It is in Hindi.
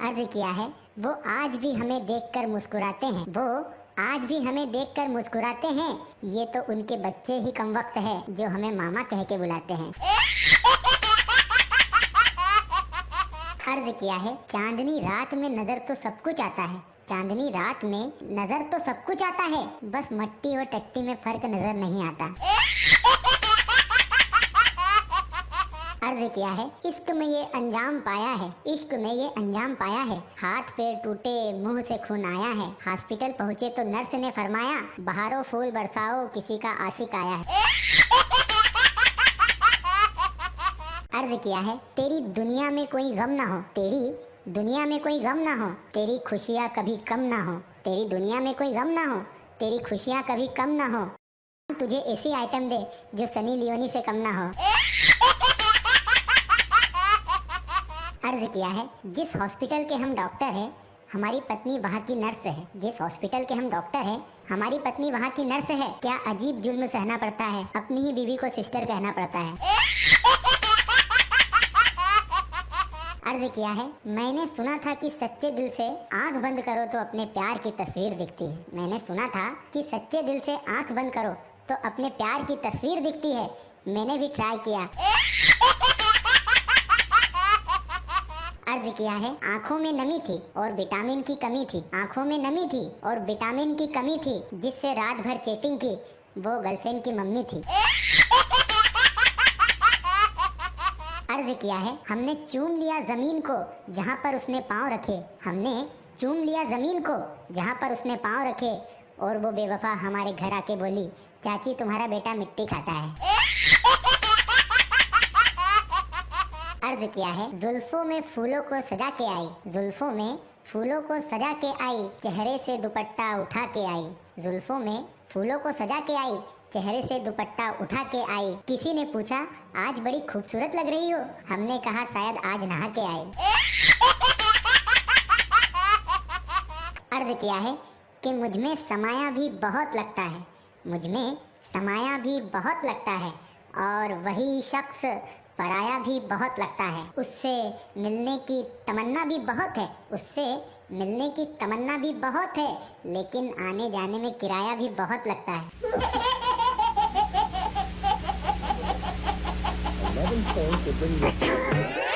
अर्ज किया है वो आज भी हमें देखकर मुस्कुराते हैं, वो आज भी हमें देखकर मुस्कुराते हैं। ये तो उनके बच्चे ही कम वक्त है जो हमें मामा कह के बुलाते हैं। अर्ज किया है चांदनी रात में नजर तो सब कुछ आता है, चांदनी रात में नजर तो सब कुछ आता है, बस मट्टी और टट्टी में फर्क नजर नहीं आता। अर्ज किया है इश्क में ये अंजाम पाया है, इश्क में ये अंजाम पाया है, हाथ पैर टूटे मुंह से खून आया है, हॉस्पिटल पहुँचे तो नर्स ने फरमाया बहारो फूल बरसाओ किसी का आशिक आया है। अर्ज किया है तेरी दुनिया में कोई गम ना हो, तेरी दुनिया में कोई गम ना हो, तेरी खुशियाँ कभी कम ना हो, तेरी दुनिया में कोई गम ना हो, तेरी खुशियाँ कभी कम ना हो, तुझे ऐसी आइटम दे जो सनी लियोनी से कम ना हो। अर्ज किया है जिस हॉस्पिटल के हम डॉक्टर हैं हमारी पत्नी वहाँ की नर्स है, जिस हॉस्पिटल के हम डॉक्टर हैं हमारी पत्नी वहाँ की नर्स है, क्या अजीब जुल्म सहना पड़ता है, अपनी ही बीवी को सिस्टर कहना पड़ता है। अर्ज किया है मैंने सुना था कि सच्चे दिल से आंख बंद करो तो अपने प्यार की तस्वीर दिखती है, मैंने सुना था कि सच्चे दिल से आंख बंद करो तो अपने प्यार की तस्वीर दिखती है, मैंने भी ट्राई किया। अर्ज किया है आंखों में नमी थी और विटामिन की कमी थी, आंखों में नमी थी और विटामिन की कमी थी, जिससे रात भर चैटिंग की वो गर्लफ्रेंड की मम्मी थी। अर्ज किया है हमने चूम लिया जमीन को जहाँ पर उसने पाँव रखे, हमने चूम लिया जमीन को जहाँ पर उसने पाँव रखे, और वो बेवफा हमारे घर आके बोली चाची तुम्हारा बेटा मिट्टी खाता है। अर्ज किया है जुल्फों में फूलों को सजा के आई, जुल्फों में फूलों को सजा के आई, चेहरे से दुपट्टा उठा के आई, जुल्फों में फूलों को सजा के आई, चेहरे से दुपट्टा उठा के आई, किसी ने पूछा आज बड़ी खूबसूरत लग रही हो, हमने कहा शायद आज नहा के आए। अर्ज किया है कि मुझमें समाया भी बहुत लगता है, मुझमें समाया भी बहुत लगता है, और वही शख्स पराया भी बहुत लगता है, उससे मिलने की तमन्ना भी बहुत है, उससे मिलने की तमन्ना भी बहुत है, लेकिन आने जाने में किराया भी बहुत लगता है। 11 phones to bring you